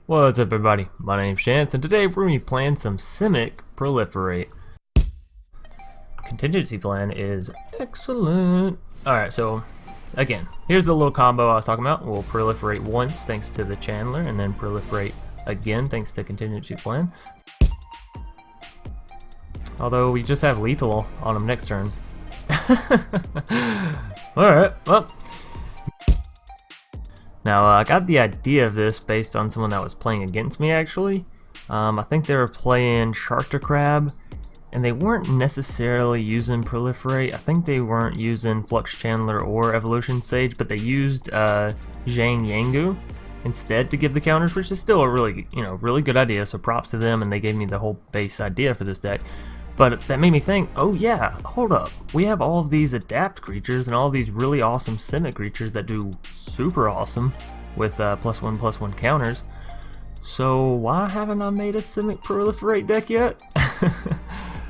What's up everybody, my name's Chance and today we're going to be playing some Simic Proliferate. Contingency plan is excellent. Alright, so again, here's the little combo I was talking about. We'll proliferate once thanks to the Channeler and then proliferate again thanks to contingency plan. Although we just have lethal on him next turn. Alright, well. Now, I got the idea of this based on someone that was playing against me, actually. I think they were playing Sharktocrab, and they weren't necessarily using Proliferate. I think they weren't using Flux Channeler or Evolution Sage, but they used Jiang Yanggu instead to give the counters, which is still a really good idea, so props to them, and they gave me the whole base idea for this deck. But that made me think, oh yeah, hold up. We have all of these adapt creatures and all of these really awesome Simic creatures that do super awesome with +1/+1 counters. So why haven't I made a Simic Proliferate deck yet?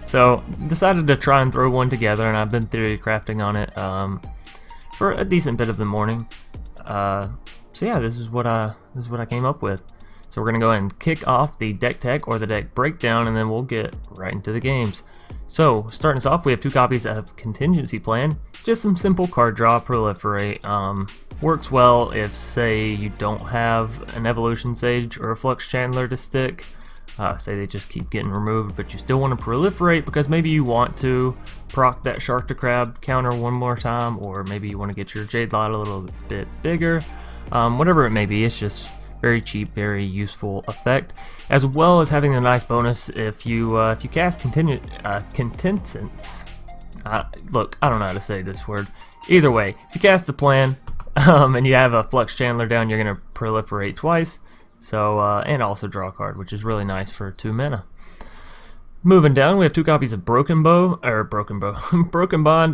So decided to try and throw one together, and I've been theory crafting on it for a decent bit of the morning. So yeah, this is what I came up with. So we're going to go ahead and kick off the deck tech or the deck breakdown, and then we'll get right into the games. So starting us off, we have 2 copies of Contingency Plan, just some simple card draw, proliferate. Works well if, say, you don't have an Evolution Sage or a Flux Channeler to stick. Say they just keep getting removed, but you still want to proliferate because maybe you want to proc that Sharktocrab counter one more time, or maybe you want to get your Jadelight a little bit bigger. Whatever it may be, it's just very cheap, very useful effect, as well as having a nice bonus if you cast Contentious. Look, I don't know how to say this word. Either way, if you cast the plan and you have a Flux Channeler down, you're gonna proliferate twice. So and also draw a card, which is really nice for 2 mana. Moving down, we have 2 copies of Broken Bond.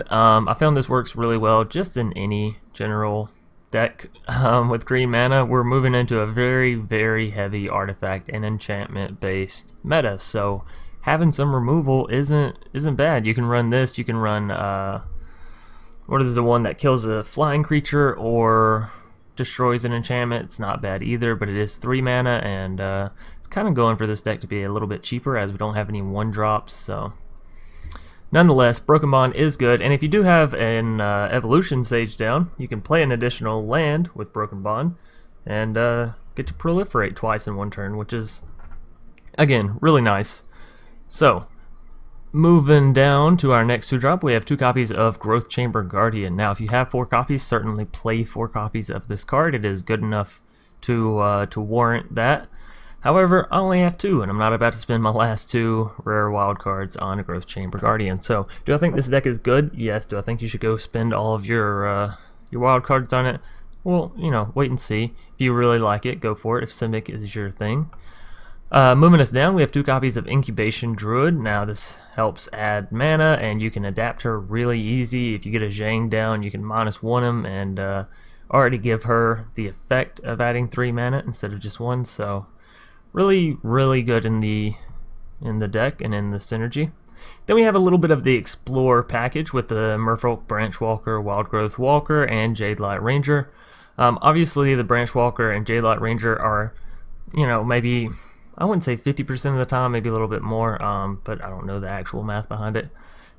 I found this works really well just in any general deck with green mana. We're moving into a very, very heavy artifact and enchantment based meta, so having some removal isn't bad. You can run this, you can run what is the one that kills a flying creature or destroys an enchantment. It's not bad either, but it is 3 mana, and it's kind of going for this deck to be a little bit cheaper as we don't have any 1-drops. So nonetheless, Broken Bond is good, and if you do have an Evolution Sage down, you can play an additional land with Broken Bond and get to proliferate twice in 1 turn, which is, again, really nice. So, moving down to our next 2-drop, we have 2 copies of Growth Chamber Guardian. Now, if you have 4 copies, certainly play 4 copies of this card. It is good enough to warrant that. However, I only have 2, and I'm not about to spend my last 2 rare wild cards on a Growth Chamber Guardian. So, do I think this deck is good? Yes. Do I think you should go spend all of your wild cards on it? Well, wait and see. If you really like it, go for it. If Simic is your thing. Moving us down, we have 2 copies of Incubation Druid. Now, this helps add mana, and you can adapt her really easy. If you get a Jiang down, you can -1 him and already give her the effect of adding 3 mana instead of just 1. So really, really good in the deck and in the synergy. Then we have a little bit of the Explore package with the Merfolk Branchwalker, Wildgrowth Walker, and Jadelight Ranger. Obviously, the Branchwalker and Jadelight Ranger are, maybe, I wouldn't say 50% of the time, maybe a little bit more, but I don't know the actual math behind it.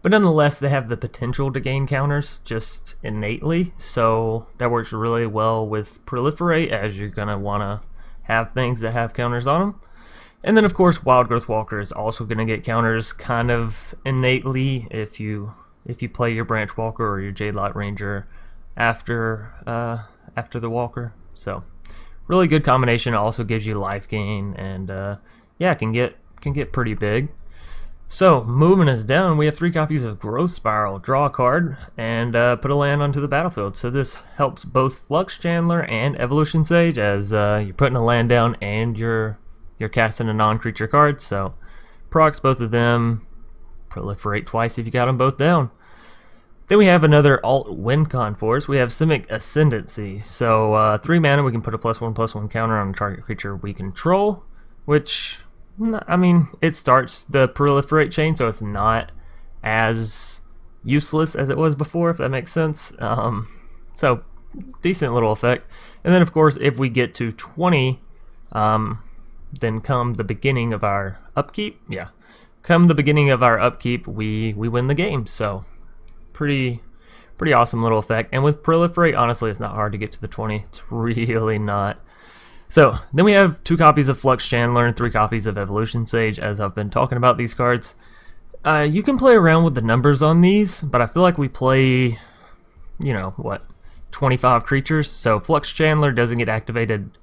But nonetheless, they have the potential to gain counters just innately, so that works really well with Proliferate, as you're going to want to have things that have counters on them. And then of course Wildgrowth Walker is also going to get counters kind of innately if you play your Branchwalker or your Jadelight Ranger after the Walker. So really good combination. It also gives you life gain, and yeah, can get pretty big. So moving us down, we have 3 copies of Growth Spiral. Draw a card and put a land onto the battlefield. So this helps both Flux Channeler and Evolution Sage, as you're putting a land down and you're casting a non-creature card. So procs both of them, proliferate twice if you got them both down. Then we have another alt win con for us. We have Simic Ascendancy. So 3 mana, we can put a +1/+1 counter on a target creature we control, which, I mean, it starts the proliferate chain, so it's not as useless as it was before, if that makes sense. So decent little effect. And then of course, if we get to 20, then come the beginning of our upkeep, come the beginning of our upkeep, we win the game. So pretty awesome little effect. And with Proliferate, honestly, it's not hard to get to the 20. It's really not. So then we have 2 copies of Flux Channeler and 3 copies of Evolution Sage, as I've been talking about these cards. You can play around with the numbers on these, but I feel like we play, you know, what, 25 creatures? So Flux Channeler doesn't get activated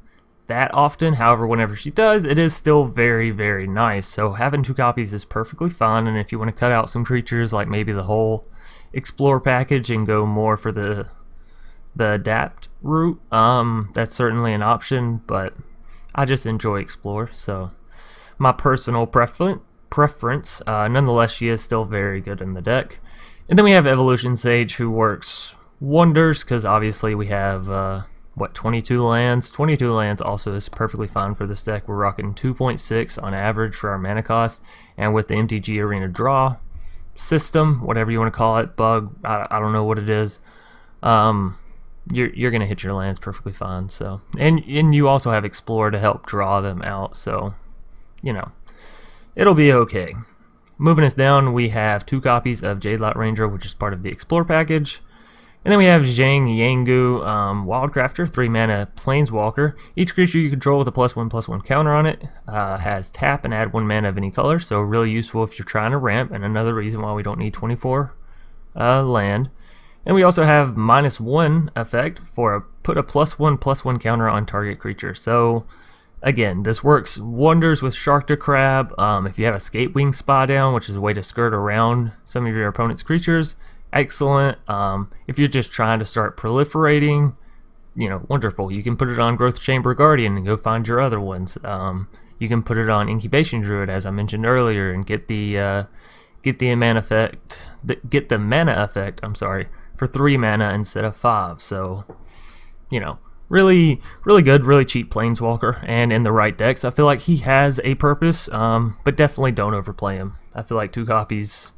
that often. However, whenever she does, it is still very, very nice. So having 2 copies is perfectly fine. And if you want to cut out some creatures, like maybe the whole Explore package and go more for the Adapt route, that's certainly an option. But I just enjoy Explore, so my personal preference. Nonetheless, she is still very good in the deck. And then we have Evolution Sage, who works wonders because obviously we have 22 lands. 22 lands also is perfectly fine for this deck. We're rocking 2.6 on average for our mana cost, and with the MTG Arena draw system, whatever you want to call it, bug, I don't know what it is, you're gonna hit your lands perfectly fine. So and you also have Explore to help draw them out, so you know it'll be okay. Moving us down, we have 2 copies of Jadelight Ranger, which is part of the Explore package. And then we have Jiang, Yanggu, Wildcrafter, 3 mana Planeswalker. Each creature you control with a +1/+1 counter on it has tap and add 1 mana of any color, so really useful if you're trying to ramp, and another reason why we don't need 24 land. And we also have -1 effect for put a +1/+1 counter on target creature. So again, this works wonders with Sharktocrab. If you have a Skatewing Spy down, which is a way to skirt around some of your opponent's creatures, excellent. If you're just trying to start proliferating, you know, wonderful. You can put it on Growth Chamber Guardian and go find your other ones. You can put it on Incubation Druid, as I mentioned earlier, and get the mana effect. Get the mana effect. I'm sorry, for 3 mana instead of 5. So, you know, really good, really cheap Planeswalker, and in the right decks, I feel like he has a purpose. But definitely don't overplay him. I feel like 2 copies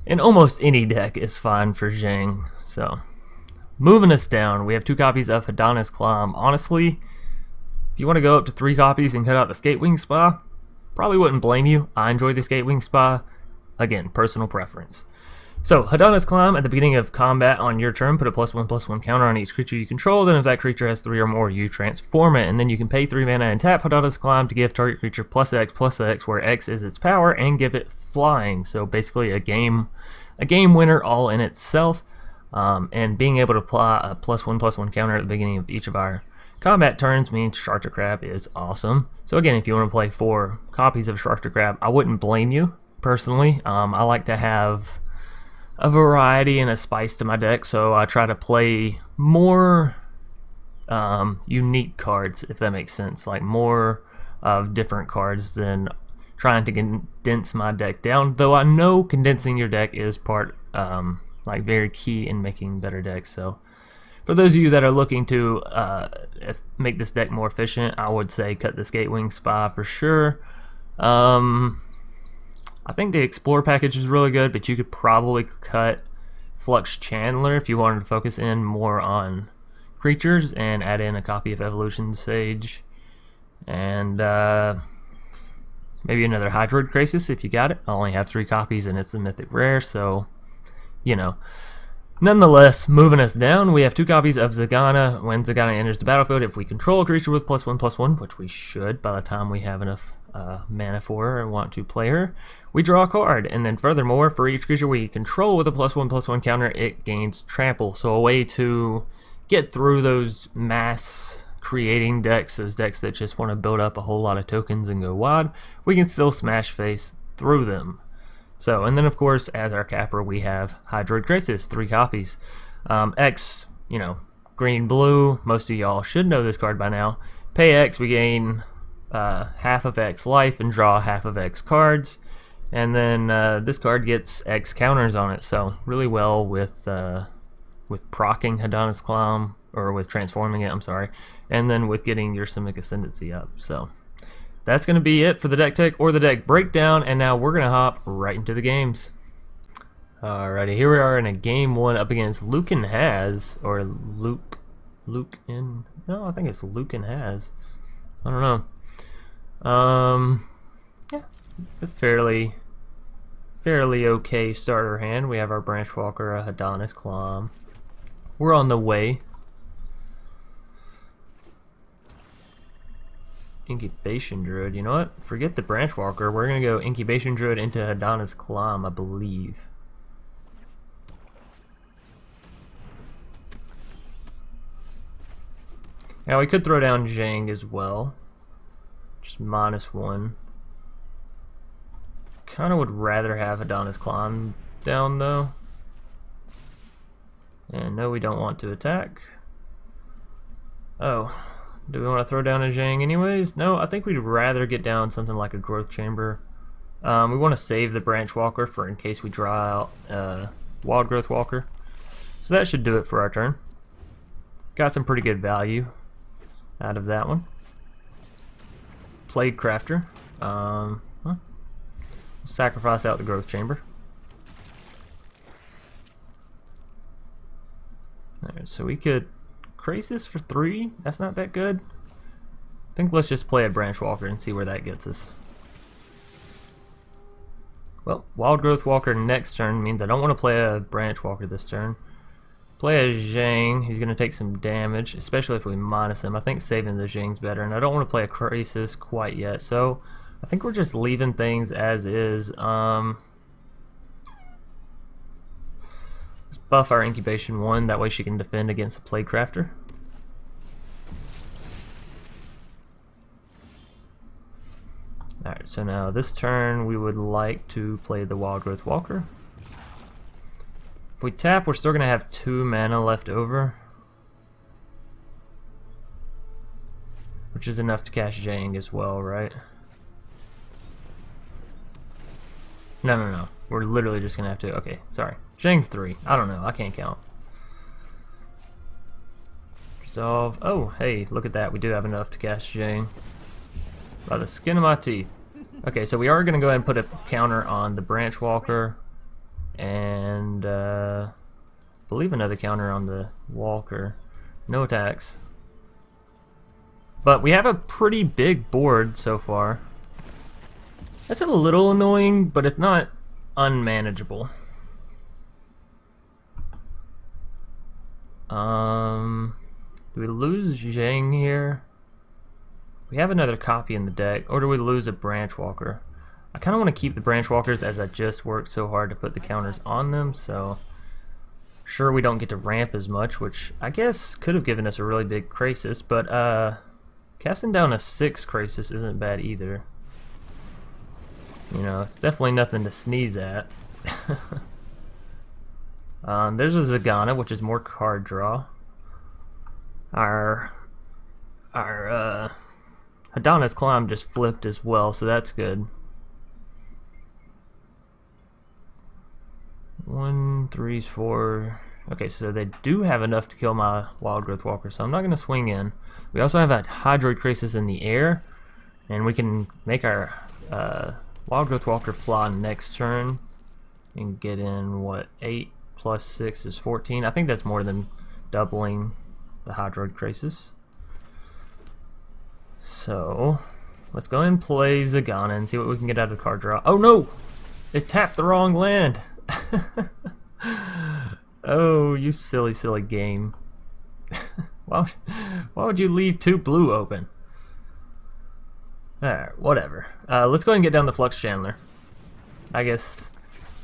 in almost any deck is fine for Jiang. So, moving us down, we have 2 copies of Hadana's Climb. Honestly, if you want to go up to 3 copies and cut out the Skatewing Spy, probably wouldn't blame you. I enjoy the Skatewing Spy. Again, personal preference. So, Hadana's Climb, at the beginning of combat on your turn, put a +1/+1 counter on each creature you control. Then if that creature has 3 or more, you transform it. And then you can pay 3 mana and tap Hadana's Climb to give target creature +X/+X, where X is its power, and give it flying. So basically a game winner all in itself. And being able to apply a +1/+1 counter at the beginning of each of our combat turns means Sharktocrab is awesome. So again, if you want to play 4 copies of Sharktocrab, I wouldn't blame you, personally. I like to have a variety and a spice to my deck, so I try to play more unique cards, if that makes sense, like more of different cards than trying to condense my deck down, though I know condensing your deck is part like very key in making better decks. So for those of you that are looking to make this deck more efficient, I would say cut the Skatewing Spy for sure. I think the Explore package is really good, but you could probably cut Flux Channeler if you wanted to focus in more on creatures and add in a copy of Evolution Sage. And maybe another Hydroid Krasis if you got it. I only have 3 copies and it's a mythic rare, so, you know. Nonetheless, moving us down, we have 2 copies of Zegana. When Zegana enters the battlefield, if we control a creature with +1/+1, which we should by the time we have enough mana for her and want to play her, we draw a card. And then furthermore, for each creature we control with a +1/+1 counter, it gains trample. So a way to get through those mass creating decks, those decks that just want to build up a whole lot of tokens and go wide, we can still smash face through them. So, and then of course, as our capper, we have Hydroid Krasis, 3 copies. X, you know, green, blue, most of y'all should know this card by now. Pay X, we gain half of X life and draw half of X cards. And then this card gets X counters on it, so really well with proccing Hadana's Climb, or with transforming it, I'm sorry, and then with getting your Simic Ascendancy up. So that's going to be it for the deck tech or the deck breakdown, and now we're going to hop right into the games. Alrighty, here we are in a game 1 up against Lucan Has, or Lucan, no, I think it's Lucan Has, I don't know. Yeah, a fairly okay starter hand. We have our Branchwalker, a Hadana's Clom. We're on the way. Incubation Druid. You know what? Forget the Branchwalker. We're gonna go Incubation Druid into Hadana's Clom, I believe. Now we could throw down Jiang as well. Just -1. Kinda would rather have Hadana's Clom down though. And no, we don't want to attack. Oh, do we want to throw down a Jiang anyways? No, I think we'd rather get down something like a Growth Chamber. We want to save the Branchwalker for in case we draw out Wildgrowth Walker. So that should do it for our turn. Got some pretty good value out of that one. Wildcrafter. Sacrifice out the Growth Chamber. Alright, so we could Krasis for 3. That's not that good. I think let's just play a Branchwalker and see where that gets us. Well, Wildgrowth Walker next turn means I don't want to play a Branchwalker this turn. Play a Jiang. He's going to take some damage, especially if we minus him. I think saving the Jiang's better, and I don't want to play a Krasis quite yet. So I think we're just leaving things as is. Let's buff our Incubation 1, that way she can defend against the Wildcrafter. Alright, so now this turn we would like to play the Wildgrowth Walker. If we tap, we're still going to have 2 mana left over, which is enough to cast Jiang as well, right? No. We're literally just going to have to... Okay, sorry. Jiang's 3. I don't know. I can't count. Resolve. Oh, hey, look at that. We do have enough to cast Jiang. By the skin of my teeth. Okay, so we are going to go ahead and put a counter on the Branchwalker. And, I believe another counter on the Walker. No attacks. But we have a pretty big board so far. That's a little annoying, but it's not unmanageable. Do we lose Jiang here? We have another copy in the deck, or do we lose a Branchwalker? I kind of want to keep the Branchwalkers as I just worked so hard to put the counters on them, so sure we don't get to ramp as much, which I guess could have given us a really big Krasis, but casting down a 6 Krasis isn't bad either. You know, it's definitely nothing to sneeze at. There's a Zegana, which is more card draw. Our Hadana's Clom just flipped as well, so that's good. 1, 3, 4. Okay, so they do have enough to kill my Wildgrowth Walker, so I'm not going to swing in. We also have a Hydroid Krasis in the air, and we can make our Wildgrowth Walker fly next turn and get in, what, 8 plus 6 is 14. I think that's more than doubling the Hydroid Krasis. So let's go ahead and play Zegana and see what we can get out of the card draw. Oh no! It tapped the wrong land! Oh, you silly game. Why would you leave 2 blue open? Alright, whatever. Let's go ahead and get down the Flux Channeler. I guess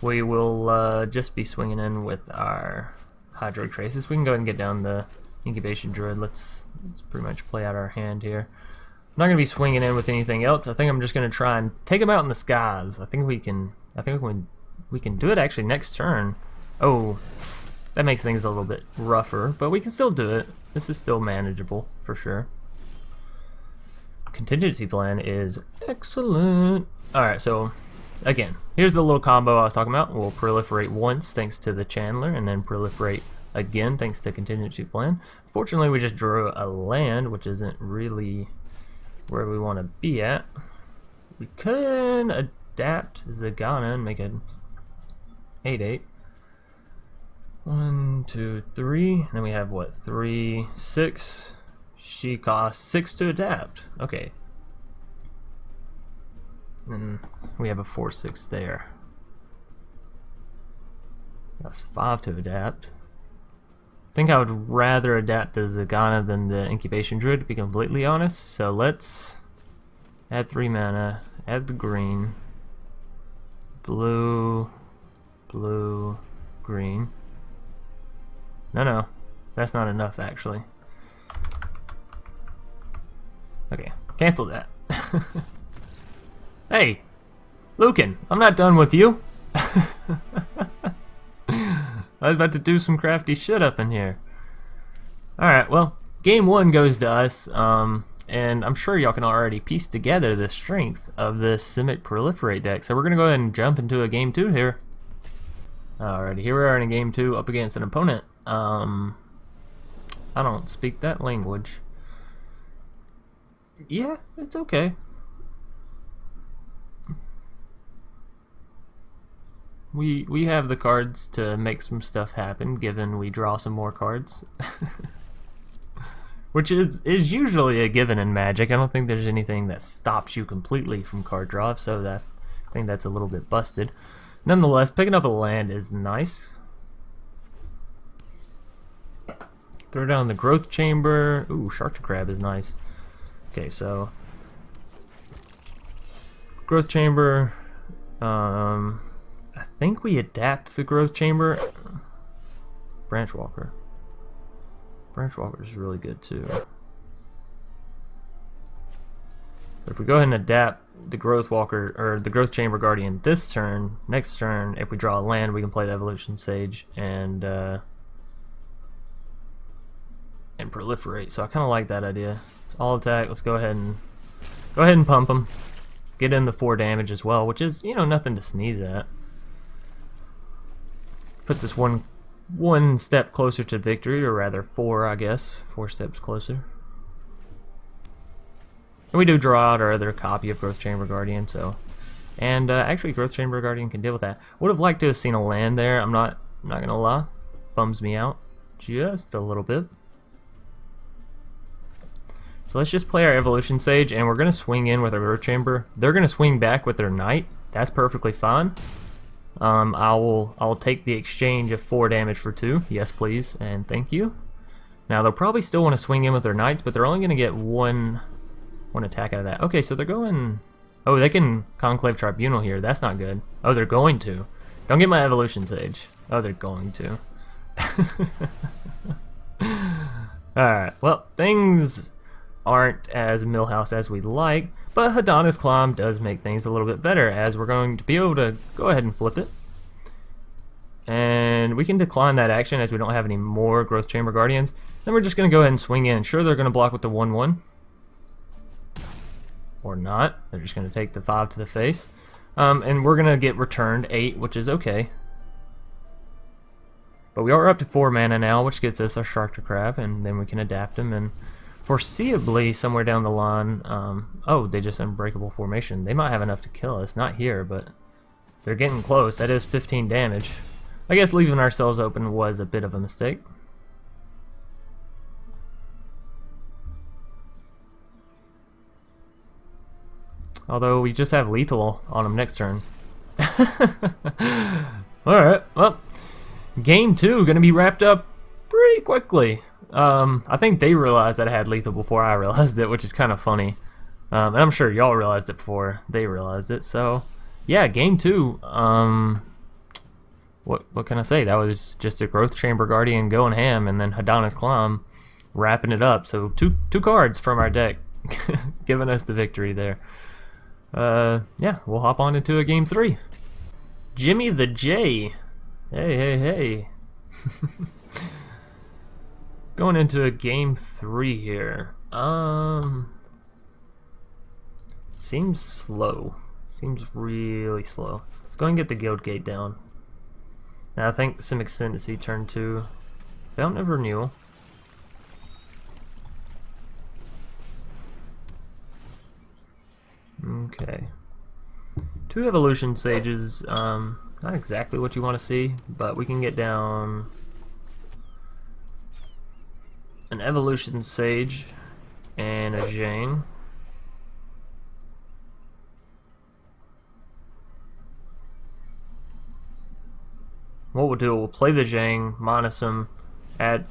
we will just be swinging in with our Hydroid Krasis. We can go ahead and get down the Incubation Druid. Let's pretty much play out our hand here. I'm not going to be swinging in with anything else. I think I'm just going to try and take them out in the skies. I think we can do it actually next turn. Oh, that makes things a little bit rougher, but we can still do it. This is still manageable for sure. Contingency Plan is excellent. Alright, so again, here's the little combo I was talking about. We'll proliferate once thanks to the Channeler, and then proliferate again thanks to Contingency Plan. Fortunately, we just drew a land, which isn't really where we want to be at. We can adapt Zegana and make an 8/8. 1, 2, 3. Then we have what? 3, 6. She costs 6 to adapt. Okay. And we have a 4/6 there. That's 5 to adapt. I think I would rather adapt the Zegana than the Incubation Druid, to be completely honest. So let's add 3 mana, add the green, blue, blue, green. No, that's not enough actually. Okay, cancel that. Hey, Lucan, I'm not done with you. I was about to do some crafty shit up in here. Alright, well, game 1 goes to us, and I'm sure y'all can already piece together the strength of this Simic Proliferate deck. So we're going to go ahead and jump into a game 2 here. Alrighty, here we are in a game 2 up against an opponent. I don't speak that language. Yeah, it's okay. We have the cards to make some stuff happen, given we draw some more cards. Which is usually a given in Magic. I don't think there's anything that stops you completely from card draw, so I think that's a little bit busted. Nonetheless, picking up a land is nice. Throw down the Growth Chamber. Ooh, Sharktocrab is nice. Okay, so Growth Chamber. I think we adapt the Growth Chamber. Branchwalker. Branchwalker is really good too. If we go ahead and adapt the Growth Walker or the Growth Chamber Guardian this turn, next turn, if we draw a land, we can play the Evolution Sage and proliferate. So I kind of like that idea. It's all attack. Let's go ahead and pump them. Get in the 4 damage as well, which is, you know, nothing to sneeze at. Puts us one step closer to victory, or rather 4, I guess. 4 steps closer. And we do draw out our other copy of Growth Chamber Guardian, so. And actually, Growth Chamber Guardian can deal with that. Would have liked to have seen a land there. I'm not gonna lie. Bums me out just a little bit. So let's just play our Evolution Sage, and we're gonna swing in with our Growth Chamber. They're gonna swing back with their Knight. That's perfectly fine. I'll take the exchange of 4 damage for 2. Yes, please, and thank you. Now they'll probably still want to swing in with their Knights, but they're only going to get one attack out of that. Okay, so they're going. Oh, they can Conclave Tribunal here. That's not good. Oh, they're going to. Don't get my Evolution Sage. Oh, they're going to. All right. Well, things aren't as Millhouse as we'd like. But Hadana's Climb does make things a little bit better, as we're going to be able to go ahead and flip it. And we can decline that action as we don't have any more Growth Chamber Guardians. Then we're just going to go ahead and swing in. Sure, they're going to block with the 1/1. Or not. They're just going to take the 5 to the face. And we're going to get returned 8, which is okay. But we are up to 4 mana now, which gets us our Sharktocrab, and then we can adapt them. And foreseeably, somewhere down the line, oh, they just Unbreakable Formation. They might have enough to kill us. Not here, but they're getting close. That is 15 damage. I guess leaving ourselves open was a bit of a mistake. Although we just have lethal on them next turn. Alright, well, game 2 gonna be wrapped up pretty quickly. I think they realized that I had lethal before I realized it, which is kind of funny. And I'm sure y'all realized it before they realized it. So, yeah, game 2. What can I say? That was just a Growth Chamber Guardian going ham, and then Hadana's Climb wrapping it up. So two cards from our deck, giving us the victory there. Yeah, we'll hop on into a game 3. Jimmy the J. Hey. Going into a game 3 here. Seems slow. Seems really slow. Let's go and get the Guildgate down. Now I think Simic Ascendancy turn 2. Fountain of Renewal. Okay. 2 Evolution Sages. Not exactly what you want to see, but we can get down an Evolution Sage and a Jiang. what we'll do, we'll play the Jiang, minus him, add...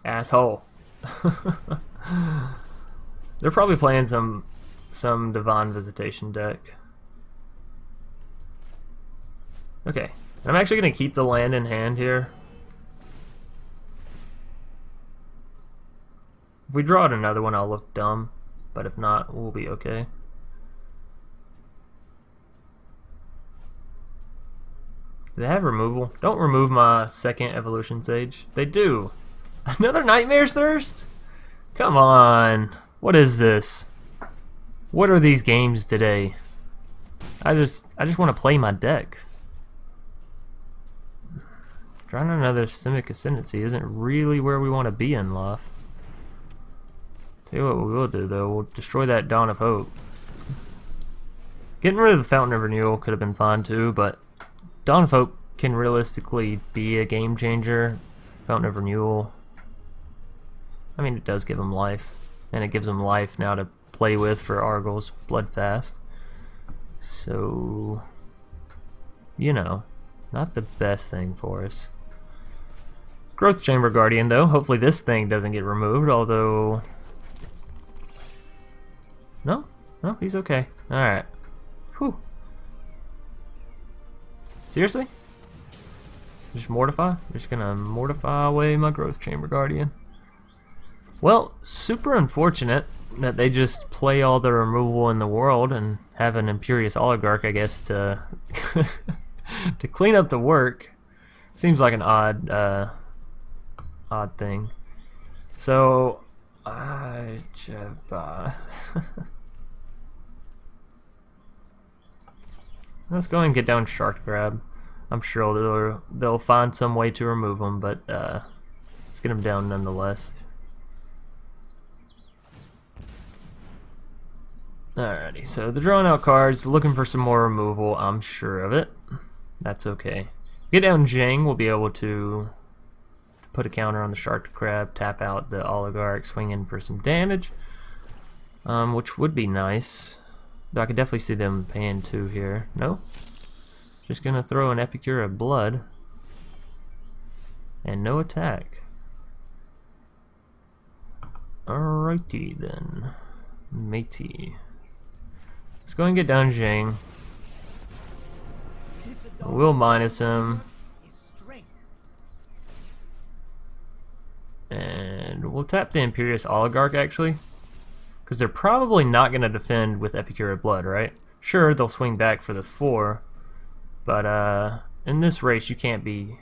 Asshole. They're probably playing some Divine Visitation deck. Okay, I'm actually going to keep the land in hand here. If we draw out another one, I'll look dumb, but if not, we'll be okay. Do they have removal? Don't remove my second Evolution Sage. They do. Another Nightmare's Thirst? Come on. What is this? What are these games today? I just want to play my deck. Drawing another Simic Ascendancy isn't really where we want to be in life. Tell you what we will do though, we'll destroy that Dawn of Hope. Getting rid of the Fountain of Renewal could have been fine too, but Dawn of Hope can realistically be a game changer. Fountain of Renewal, I mean, it does give him life, and it gives him life now to play with for Argyl's Bloodfast. So, you know, not the best thing for us. Growth Chamber Guardian though, hopefully this thing doesn't get removed, although... No, he's okay. Alright. Whew. Seriously? Just mortify? Just gonna mortify away my Growth Chamber Guardian. Well, super unfortunate that they just play all the removal in the world and have an Imperious Oligarch, I guess, to to clean up the work. Seems like an odd thing. So, let's go and get down Sharktocrab. I'm sure they'll find some way to remove him, but let's get him down nonetheless. Alrighty, so they're drawing out cards, looking for some more removal, I'm sure of it. That's okay. Get down Jiang, we'll be able to put a counter on the Sharktocrab, tap out the Oligarch, swing in for some damage, which would be nice. Though I could definitely see them paying 2 here. No? Just gonna throw an Epicure of Blood. And no attack. Alrighty then. Matey. Let's go and get down Jiang. We'll minus him. And we'll tap the Imperious Oligarch actually. Because they're probably not going to defend with Epicure of Blood, right? Sure, they'll swing back for the 4. But in this race you can't be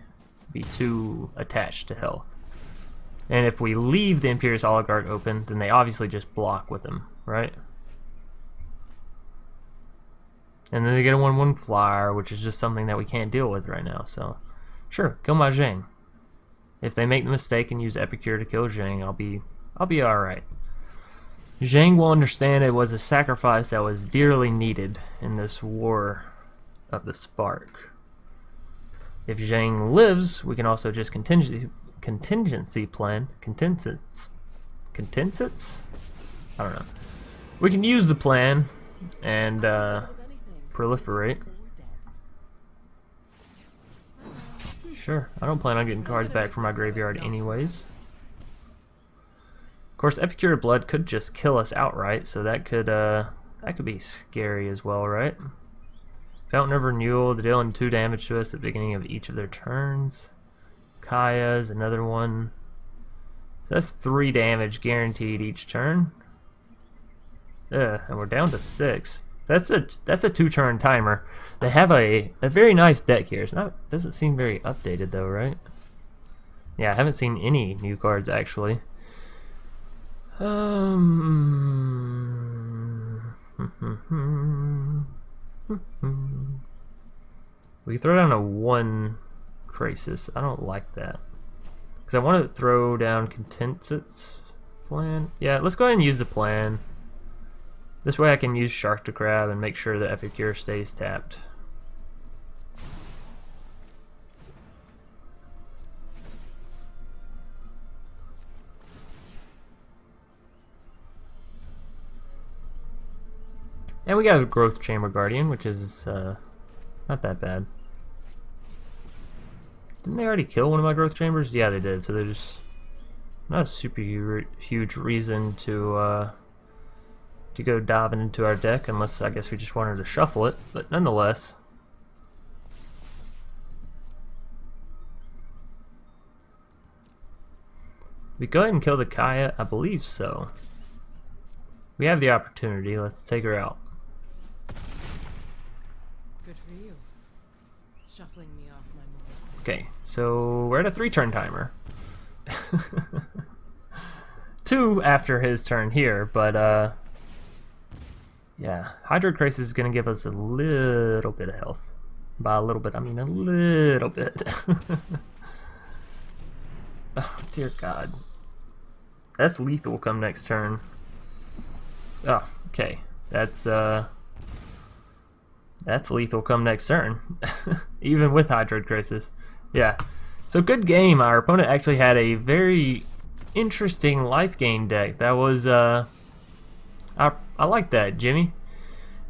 too attached to health. And if we leave the Imperious Oligarch open, then they obviously just block with him, right? And then they get a 1/1 flyer, which is just something that we can't deal with right now. So, sure, kill my Jiang. If they make the mistake and use Epicure to kill Jiang, I'll be all right. Jiang will understand it was a sacrifice that was dearly needed in this war of the spark. If Jiang lives, we can also just contingency plan. Contentious? I don't know. We can use the plan and proliferate. Sure, I don't plan on getting cards back from my graveyard anyways. Of course, Epicure of Blood could just kill us outright, so that could be scary as well, right? Fountain of Renewal, dealing 2 damage to us at the beginning of each of their turns. Kaya's another one. So that's 3 damage guaranteed each turn. And we're down to 6. That's a 2-turn timer. They have a very nice deck here. It's not, doesn't seem very updated though, right? Yeah, I haven't seen any new cards actually. We can throw down a 1 Krasis. I don't like that. Because I want to throw down Contentious Plan. Yeah, let's go ahead and use the plan. This way I can use Sharktocrab and make sure the Epicure stays tapped. And we got a Growth Chamber Guardian, which is not that bad. Didn't they already kill one of my growth chambers? Yeah, they did. So there's not a super huge reason to go diving into our deck, unless I guess we just wanted to shuffle it. But nonetheless, we go ahead and kill the Kaya. I believe so. We have the opportunity. Let's take her out. Good for you. Shuffling me off my move. Okay, so we're at a 3-turn timer. 2 after his turn here, but yeah, Hydroid Krasis is going to give us a little bit of health. By a little bit, I mean a little bit. Oh, dear God. That's lethal come next turn. Oh, okay. That's lethal come next turn. Even with Hydroid Krasis. Yeah. So good game. Our opponent actually had a very interesting life gain deck. That was I like that, Jimmy.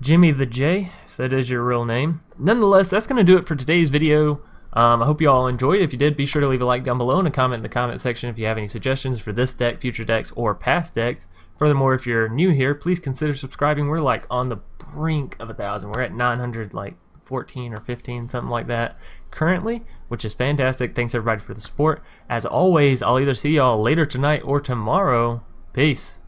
Jimmy the J, if that is your real name. Nonetheless, that's going to do it for today's video. I hope you all enjoyed. If you did, be sure to leave a like down below and a comment in the comment section if you have any suggestions for this deck, future decks, or past decks. Furthermore, if you're new here, please consider subscribing. We're like on the brink of 1,000. We're at 900, like 14 or 15, something like that currently, which is fantastic. Thanks everybody for the support. As always, I'll either see y'all later tonight or tomorrow. Peace.